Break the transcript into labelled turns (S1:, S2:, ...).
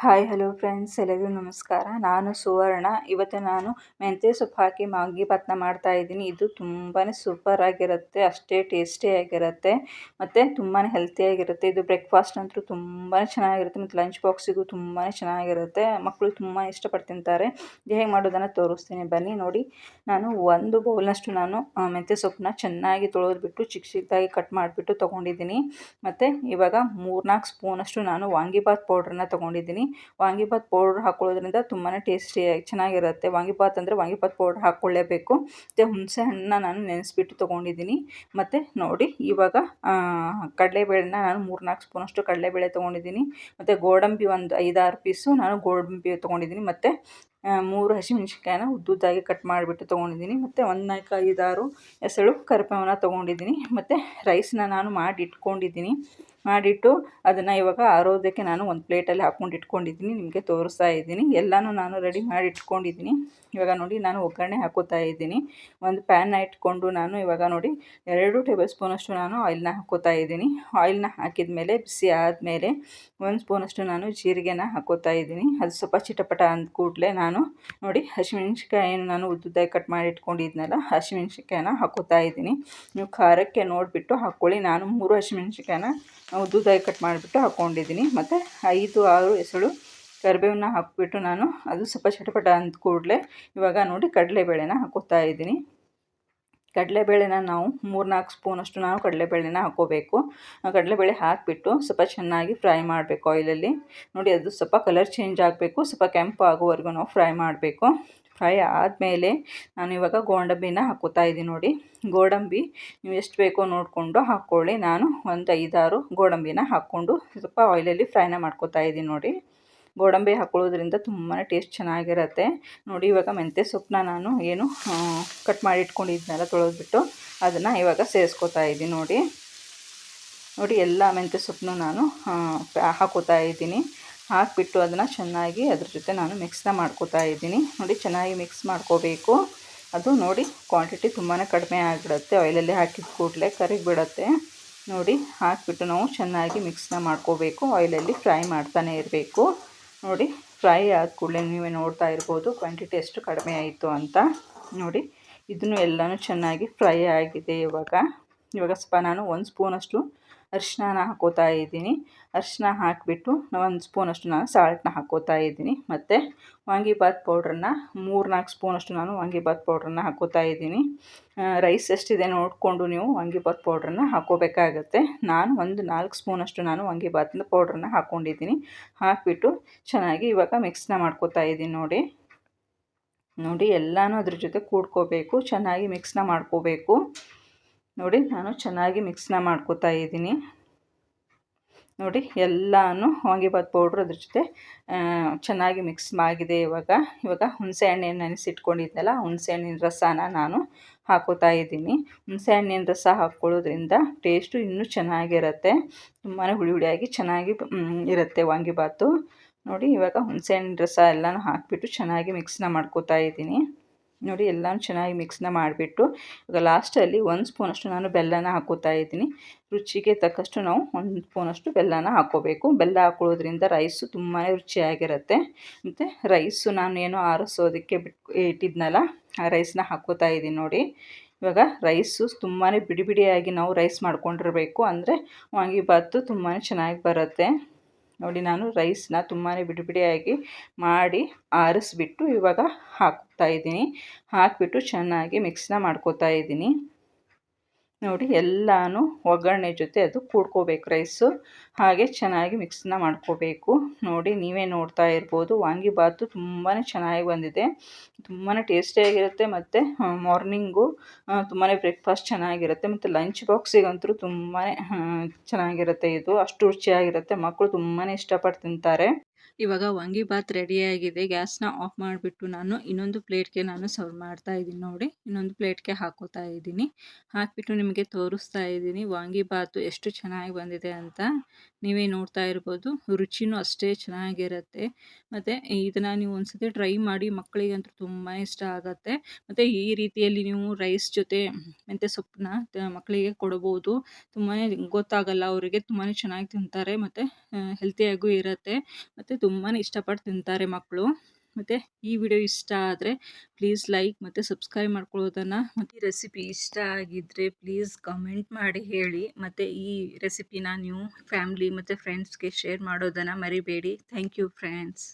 S1: Hi hello friends, ಎಲ್ಲರಿಗೂ ನಮಸ್ಕಾರ. ನಾನು ಸುವರ್ಣ. ಇವತ್ತು ನಾನು ಮೆಂತ್ಯ ಸೊಪ್ಪು ಹಾಕಿ ವಾಂಗಿಭಾತ್ನ ಮಾಡ್ತಾ ಇದ್ದೀನಿ. ಇದು ತುಂಬಾ ಸೂಪರ್ ಆಗಿರುತ್ತೆ, ಅಷ್ಟೇ ಟೇಸ್ಟಿಯಾಗಿರುತ್ತೆ ಮತ್ತು ತುಂಬಾ ಹೆಲ್ತಿಯಾಗಿರುತ್ತೆ. ಇದು ಬ್ರೇಕ್ಫಾಸ್ಟ್ ಅಂತೂ ತುಂಬಾ ಚೆನ್ನಾಗಿರುತ್ತೆ ಮತ್ತು ಲಂಚ್ ಬಾಕ್ಸಿಗೂ ತುಂಬಾ ಚೆನ್ನಾಗಿರುತ್ತೆ. ಮಕ್ಕಳು ತುಂಬಾ ಇಷ್ಟಪಟ್ಟು ತಿಂತಾರೆ. ಹೇಗೆ ಮಾಡೋದನ್ನು ತೋರಿಸ್ತೀನಿ ಬನ್ನಿ ನೋಡಿ. ನಾನು ಒಂದು ಬೌಲ್ನಷ್ಟು ಮೆಂತ್ಯ ಸೊಪ್ಪನ್ನ ಚೆನ್ನಾಗಿ ತೊಳೆದ್ಬಿಟ್ಟು ಚಿಕ್ಕ ಚಿಕ್ಕದಾಗಿ ಕಟ್ ಮಾಡಿಬಿಟ್ಟು ತೊಗೊಂಡಿದ್ದೀನಿ. ಮತ್ತು ಇವಾಗ 3-4 ಸ್ಪೂನಷ್ಟು ನಾನು ವಾಂಗಿಭಾತ್ ಪೌಡ್ರನ್ನ ತೊಗೊಂಡಿದ್ದೀನಿ. ವಾಂಗಿಭಾತ್ ಪೌಡ್ರ್ ಹಾಕೊಳ್ಳೋದ್ರಿಂದ ತುಂಬಾ ಟೇಸ್ಟಿಯಾಗಿ ಚೆನ್ನಾಗಿರುತ್ತೆ. ವಾಂಗಿಭಾತ್ ಅಂದರೆ ವಾಂಗಿಭಾತ್ ಪೌಡ್ರ್ ಹಾಕ್ಕೊಳ್ಳೇಬೇಕು. ಮತ್ತು ಹುಣಸೆ ಹಣ್ಣನ್ನ ನಾನು ನೆನೆಸ್ಬಿಟ್ಟು ತೊಗೊಂಡಿದ್ದೀನಿ. ಮತ್ತು ನೋಡಿ ಇವಾಗ ಕಡಲೆಬೇಳೆನ ನಾನು 3-4 ಸ್ಪೂನಷ್ಟು ಕಡಲೆಬೇಳೆ ತೊಗೊಂಡಿದ್ದೀನಿ. ಮತ್ತು ಗೋಡಂಬಿ ಒಂದು 5-6 ಪೀಸು ನಾನು ಗೋಡಂಬಿ ತೊಗೊಂಡಿದ್ದೀನಿ. ಮತ್ತು 3 ಹಸಿಮೆಣ್ಸಿನ್ಕಾಯಿನ ಉದ್ದುದ್ದಾಗಿ ಕಟ್ ಮಾಡಿಬಿಟ್ಟು ತೊಗೊಂಡಿದ್ದೀನಿ. ಮತ್ತು ಒಂದು 4-5-6 ಎಸಳು ಕರಿಬೇವನ್ನ ತೊಗೊಂಡಿದ್ದೀನಿ. ಮತ್ತು ರೈಸ್ನ ನಾನು ಮಾಡಿಟ್ಟು ಅದನ್ನು ಇವಾಗ ಆರೋದಕ್ಕೆ ನಾನು ಒಂದು ಪ್ಲೇಟಲ್ಲಿ ಹಾಕ್ಕೊಂಡು ಇಟ್ಕೊಂಡಿದ್ದೀನಿ. ನಿಮಗೆ ತೋರಿಸ್ತಾ ಇದ್ದೀನಿ. ಎಲ್ಲನೂ ನಾನು ರೆಡಿ ಮಾಡಿ ಇಟ್ಕೊಂಡಿದ್ದೀನಿ. ಇವಾಗ ನೋಡಿ ನಾನು ಒಗ್ಗರಣೆ ಹಾಕೋತಾ ಇದ್ದೀನಿ. ಒಂದು ಪ್ಯಾನ್ನ ಇಟ್ಕೊಂಡು ನಾನು ಇವಾಗ ನೋಡಿ 2 ಟೇಬಲ್ ಸ್ಪೂನಷ್ಟು ನಾನು ಆಯಿಲ್ನ ಹಾಕೋತಾ ಇದ್ದೀನಿ. ಆಯಿಲ್ನ ಹಾಕಿದ ಮೇಲೆ ಬಿಸಿ ಆದಮೇಲೆ 1 ಸ್ಪೂನಷ್ಟು ನಾನು ಜೀರಿಗೆನ ಹಾಕೋತಾ ಇದ್ದೀನಿ. ಅದು ಸ್ವಲ್ಪ ಚಿಟಪಟ ಅಂದ ಕೂಡಲೇ ನಾನು ನೋಡಿ ಹಸಿಮೆಣ್ಸಿನ್ಕಾಯಿನ ನಾನು ಉದ್ದುದ್ದಾಗಿ ಕಟ್ ಮಾಡಿ ಇಟ್ಕೊಂಡಿದ್ನಲ್ಲ, ಹಸಿಮೆಣ್ಸಿನ್ಕಾಯಿನ ಹಾಕೋತಾ ಇದ್ದೀನಿ. ನೀವು ಖಾರಕ್ಕೆ ನೋಡಿಬಿಟ್ಟು ಹಾಕ್ಕೊಳ್ಳಿ. ನಾನು 3 ಹಸಿಮೆಣ್ಸಿನ್ಕಾಯಿನ ಉದ್ದುದ್ದಾಗಿ ಕಟ್ ಮಾಡಿಬಿಟ್ಟು ಹಾಕ್ಕೊಂಡಿದ್ದೀನಿ. ಮತ್ತು 5-6 ಎಸಳು ಕರಿಬೇವನ್ನ ಹಾಕಿಬಿಟ್ಟು ನಾನು ಅದು ಸ್ವಲ್ಪ ಚಟಪಟ ಅಂದ ಕೂಡಲೇ ಇವಾಗ ನೋಡಿ ಕಡಲೆಬೇಳೆನ ಹಾಕೋತಾ ಇದ್ದೀನಿ. ಕಡಲೆಬೇಳೆನ ನಾವು 3-4 ಸ್ಪೂನಷ್ಟು ನಾವು ಕಡಲೆಬೇಳೆನ ಹಾಕ್ಕೋಬೇಕು. ಕಡಲೆಬೇಳೆ ಹಾಕಿಬಿಟ್ಟು ಸ್ವಲ್ಪ ಚೆನ್ನಾಗಿ ಫ್ರೈ ಮಾಡಬೇಕು ಆಯಿಲಲ್ಲಿ. ನೋಡಿ ಅದು ಸ್ವಲ್ಪ ಕಲರ್ ಚೇಂಜ್ ಆಗಬೇಕು, ಸ್ವಲ್ಪ ಕೆಂಪು ಆಗೋವರೆಗೂ ನಾವು ಫ್ರೈ ಮಾಡಬೇಕು. ಫ್ರೈ ಆದಮೇಲೆ ನಾನು ಇವಾಗ ಗೋಡಂಬಿನ ಹಾಕ್ಕೋತಾ ಇದ್ದೀನಿ. ನೋಡಿ ಗೋಡಂಬಿ ನೀವು ಎಷ್ಟು ಬೇಕೋ ನೋಡಿಕೊಂಡು ಹಾಕ್ಕೊಳ್ಳಿ. ನಾನು ಒಂದು 5-6 ಗೋಡಂಬಿನ ಹಾಕ್ಕೊಂಡು ಸ್ವಲ್ಪ ಆಯಿಲಲ್ಲಿ ಫ್ರೈನ ಮಾಡ್ಕೋತಾ ಇದ್ದೀನಿ. ನೋಡಿ ಗೋಡಂಬಿ ಹಾಕ್ಕೊಳ್ಳೋದ್ರಿಂದ ತುಂಬಾ ಟೇಸ್ಟ್ ಚೆನ್ನಾಗಿರುತ್ತೆ. ನೋಡಿ ಇವಾಗ ಮೆಂತ್ಯ ಸೊಪ್ಪನ್ನ ನಾನು ಕಟ್ ಮಾಡಿ ಇಟ್ಕೊಂಡಿದ್ನಲ್ಲ ತೊಳೆದ್ಬಿಟ್ಟು ಅದನ್ನು ಇವಾಗ ಸೇರಿಸ್ಕೋತಾ ಇದ್ದೀನಿ. ನೋಡಿ ಎಲ್ಲ ಮೆಂತ್ಯ ಸೊಪ್ಪನ್ನು ನಾನು ಹಾಕೋತಾ ಇದ್ದೀನಿ. ಹಾಕಿಬಿಟ್ಟು ಅದನ್ನು ಚೆನ್ನಾಗಿ ಅದ್ರ ಜೊತೆ ನಾನು ಮಿಕ್ಸ್ನ ಮಾಡ್ಕೋತಾ ಇದ್ದೀನಿ. ನೋಡಿ ಚೆನ್ನಾಗಿ ಮಿಕ್ಸ್ ಮಾಡ್ಕೋಬೇಕು. ಅದು ನೋಡಿ ಕ್ವಾಂಟಿಟಿ ತುಂಬಾ ಕಡಿಮೆ ಆಗಿಬಿಡುತ್ತೆ. ಆಯಿಲಲ್ಲಿ ಹಾಕಿದ ಕೂಡಲೇ ಕರಗಿಬಿಡುತ್ತೆ. ನೋಡಿ ಹಾಕಿಬಿಟ್ಟು ನಾವು ಚೆನ್ನಾಗಿ ಮಿಕ್ಸ್ನ ಮಾಡ್ಕೋಬೇಕು. ಆಯಿಲಲ್ಲಿ ಫ್ರೈ ಮಾಡ್ತಾನೆ ಇರಬೇಕು. ನೋಡಿ ಫ್ರೈ ಆದ ಕೂಡಲೇ ನೀವೇ ನೋಡ್ತಾ ಇರ್ಬೋದು ಕ್ವಾಂಟಿಟಿ ಎಷ್ಟು ಕಡಿಮೆ ಆಯಿತು ಅಂತ. ನೋಡಿ ಇದನ್ನು ಎಲ್ಲನೂ ಚೆನ್ನಾಗಿ ಫ್ರೈ ಆಗಿದೆ. ಇವಾಗ ಸ್ವಲ್ಪ ನಾನು 1 ಸ್ಪೂನಷ್ಟು ಅರಿಶಿನ ಹಾಕೋತಾ ಇದ್ದೀನಿ. ಅರಿಶಿನ ಹಾಕಿಬಿಟ್ಟು 1 ಸ್ಪೂನಷ್ಟು ನಾನು ಸಾಲ್ಟನ್ನ ಹಾಕೋತಾ ಇದ್ದೀನಿ. ಮತ್ತು ವಾಂಗಿಭಾತ್ ಪೌಡ್ರನ್ನ 3-4 ಸ್ಪೂನಷ್ಟು ನಾನು ವಾಂಗಿಭಾತ್ ಪೌಡ್ರನ್ನ ಹಾಕೋತಾ ಇದ್ದೀನಿ. ರೈಸ್ ಎಷ್ಟಿದೆ ನೋಡಿಕೊಂಡು ನೀವು ವಾಂಗಿಭಾತ್ ಪೌಡ್ರನ್ನ ಹಾಕೋಬೇಕಾಗತ್ತೆ. ನಾನು ಒಂದು 4 ಸ್ಪೂನಷ್ಟು ನಾನು ವಾಂಗಿಭಾತ್ ಪೌಡ್ರನ್ನ ಹಾಕ್ಕೊಂಡಿದ್ದೀನಿ. ಹಾಕಿಬಿಟ್ಟು ಚೆನ್ನಾಗಿ ಇವಾಗ ಮಿಕ್ಸ್ನ ಮಾಡ್ಕೋತಾ ಇದ್ದೀನಿ. ನೋಡಿ ಎಲ್ಲನೂ ಅದ್ರ ಜೊತೆ ಕೂಡ್ಕೋಬೇಕು, ಚೆನ್ನಾಗಿ ಮಿಕ್ಸ್ನ ಮಾಡ್ಕೋಬೇಕು. ನೋಡಿ ನಾನು ಚೆನ್ನಾಗಿ ಮಿಕ್ಸ್ನ ಮಾಡ್ಕೋತಾ ಇದ್ದೀನಿ. ನೋಡಿ ಎಲ್ಲನೂ ವಾಂಗಿಭಾತ್ ಪೌಡ್ರು ಅದ್ರ ಜೊತೆ ಚೆನ್ನಾಗಿ ಮಿಕ್ಸ್ ಆಗಿದೆ. ಇವಾಗ ಹುಣಸೆ ಹಣ್ಣೇನು ನೆನೆಸಿಟ್ಕೊಂಡಿದ್ದೆನಲ್ಲ, ಹುಣಸೆ ಹಣ್ಣಿನ ರಸನ ನಾನು ಹಾಕೋತಾ ಇದ್ದೀನಿ. ಹುಣಸೆ ಹಣ್ಣಿನ ರಸ ಹಾಕ್ಕೊಳ್ಳೋದ್ರಿಂದ ಟೇಸ್ಟು ಇನ್ನೂ ಚೆನ್ನಾಗಿರುತ್ತೆ. ತುಂಬಾ ಹುಳಿಯಾಗಿ ಚೆನ್ನಾಗಿ ಇರುತ್ತೆ ವಾಂಗಿಭಾತು. ನೋಡಿ ಇವಾಗ ಹುಣಸೆ ಹಣ್ಣಿನ ರಸ ಎಲ್ಲನೂ ಹಾಕಿಬಿಟ್ಟು ಚೆನ್ನಾಗಿ ಮಿಕ್ಸ್ನ ಮಾಡ್ಕೋತಾ ಇದ್ದೀನಿ. ನೋಡಿ ಎಲ್ಲನೂ ಚೆನ್ನಾಗಿ ಮಿಕ್ಸ್ನ ಮಾಡಿಬಿಟ್ಟು ಇವಾಗ ಲಾಸ್ಟಲ್ಲಿ 1 ಸ್ಪೂನಷ್ಟು ನಾನು ಬೆಲ್ಲನ ಹಾಕೋತಾ ಇದ್ದೀನಿ. ರುಚಿಗೆ ತಕ್ಕಷ್ಟು ನಾವು 1 ಸ್ಪೂನಷ್ಟು ಬೆಲ್ಲನ ಹಾಕ್ಕೋಬೇಕು. ಬೆಲ್ಲ ಹಾಕೊಳ್ಳೋದ್ರಿಂದ ರೈಸು ತುಂಬಾ ರುಚಿಯಾಗಿರುತ್ತೆ. ಮತ್ತು ರೈಸು ನಾನು ಆರಿಸೋದಕ್ಕೆ ಇಟ್ಟಿದ್ನಲ್ಲ, ಆ ರೈಸ್ನ ಹಾಕ್ಕೋತಾ ಇದ್ದೀನಿ. ನೋಡಿ ಇವಾಗ ರೈಸು ತುಂಬಾ ಬಿಡಿಯಾಗಿ ನಾವು ರೈಸ್ ಮಾಡ್ಕೊಂಡಿರಬೇಕು, ಅಂದರೆ ವಾಂಗಿಭಾತು ತುಂಬಾ ಚೆನ್ನಾಗಿ ಬರುತ್ತೆ. ನೋಡಿ ನಾನು ರೈಸ್ನ ತುಂಬಾ ಬಿಡಿಯಾಗಿ ಮಾಡಿ ಆರಿಸ್ಬಿಟ್ಟು ಇವಾಗ ಹಾಕ್ತಾ ಇದ್ದೀನಿ. ಹಾಕಿಬಿಟ್ಟು ಚೆನ್ನಾಗಿ ಮಿಕ್ಸ್ನ ಮಾಡ್ಕೋತಾ ಇದ್ದೀನಿ. ನೋಡಿ ಎಲ್ಲನೂ ಒಗ್ಗರಣೆ ಜೊತೆ ಅದು ಕೂಡ್ಕೋಬೇಕು ರೈಸು. ಹಾಗೆ ಚೆನ್ನಾಗಿ ಮಿಕ್ಸ್ನ ಮಾಡ್ಕೋಬೇಕು. ನೋಡಿ ನೀವೇ ನೋಡ್ತಾ ಇರ್ಬೋದು ವಾಂಗಿಭಾತು ತುಂಬಾ ಚೆನ್ನಾಗಿ ಬಂದಿದೆ. ತುಂಬಾ ಟೇಸ್ಟಿಯಾಗಿರುತ್ತೆ. ಮತ್ತು ಮಾರ್ನಿಂಗು ತುಂಬಾ ಬ್ರೇಕ್ಫಾಸ್ಟ್ ಚೆನ್ನಾಗಿರುತ್ತೆ. ಮತ್ತು ಲಂಚ್ ಬಾಕ್ಸಿಗಂತೂ ತುಂಬಾ ಚೆನ್ನಾಗಿರುತ್ತೆ. ಇದು ಅಷ್ಟು ರುಚಿಯಾಗಿರುತ್ತೆ. ಮಕ್ಕಳು ತುಂಬಾ ಇಷ್ಟಪಟ್ಟು ತಿಂತಾರೆ. ಇವಾಗ ವಾಂಗಿಭಾತ್ ರೆಡಿಯಾಗಿದೆ. ಗ್ಯಾಸ್ನ ಆಫ್ ಮಾಡಿಬಿಟ್ಟು ನಾನು ಇನ್ನೊಂದು ಪ್ಲೇಟ್ಗೆ ನಾನು ಸರ್ವ್ ಮಾಡ್ತಾ ಇದ್ದೀನಿ. ನೋಡಿ ಇನ್ನೊಂದು ಪ್ಲೇಟ್ಗೆ ಹಾಕೋತಾ ಇದ್ದೀನಿ. ಹಾಕಿಬಿಟ್ಟು ನಿಮಗೆ ತೋರಿಸ್ತಾ ಇದ್ದೀನಿ ವಾಂಗಿಭಾತು ಎಷ್ಟು ಚೆನ್ನಾಗಿ ಬಂದಿದೆ ಅಂತ. ನೀವೇ ನೋಡ್ತಾ ಇರ್ಬೋದು. ರುಚಿನೂ ಅಷ್ಟೇ ಚೆನ್ನಾಗಿರುತ್ತೆ. ಮತ್ತು ಇದನ್ನು ನೀವು ಒಂದ್ಸತಿ ಟ್ರೈ ಮಾಡಿ, ಮಕ್ಕಳಿಗಂತೂ ತುಂಬಾ ಇಷ್ಟ ಆಗುತ್ತೆ. ಮತ್ತು ಈ ರೀತಿಯಲ್ಲಿ ನೀವು ರೈಸ್ ಜೊತೆ ಮೆಂತ್ಯ ಸೊಪ್ಪನ್ನ ಮಕ್ಕಳಿಗೆ ಕೊಡ್ಬೋದು. ತುಂಬಾ ಗೊತ್ತಾಗಲ್ಲ ಅವರಿಗೆ, ತುಂಬಾ ಚೆನ್ನಾಗಿ ತಿಂತಾರೆ ಮತ್ತು ಹೆಲ್ತಿಯಾಗೂ ಇರುತ್ತೆ ಮತ್ತು ತುಂಬಾ ಇಷ್ಟಪಟ್ಟು ತಿಂತಾರೆ ಮಕ್ಕಳು. ಮತ್ತು ಈ ವಿಡಿಯೋ ಇಷ್ಟ ಆದರೆ ಪ್ಲೀಸ್ ಲೈಕ್ ಮತ್ತು ಸಬ್ಸ್ಕ್ರೈಬ್ ಮಾಡ್ಕೊಳ್ಳೋದನ್ನು, ಮತ್ತು ಈ ರೆಸಿಪಿ ಇಷ್ಟ ಆಗಿದ್ದರೆ ಪ್ಲೀಸ್ ಕಮೆಂಟ್ ಮಾಡಿ ಹೇಳಿ. ಮತ್ತು ಈ ರೆಸಿಪಿನ ನೀವು ಫ್ಯಾಮ್ಲಿ ಮತ್ತು ಫ್ರೆಂಡ್ಸ್ಗೆ ಶೇರ್ ಮಾಡೋದನ್ನು ಮರಿಬೇಡಿ. Thank you friends.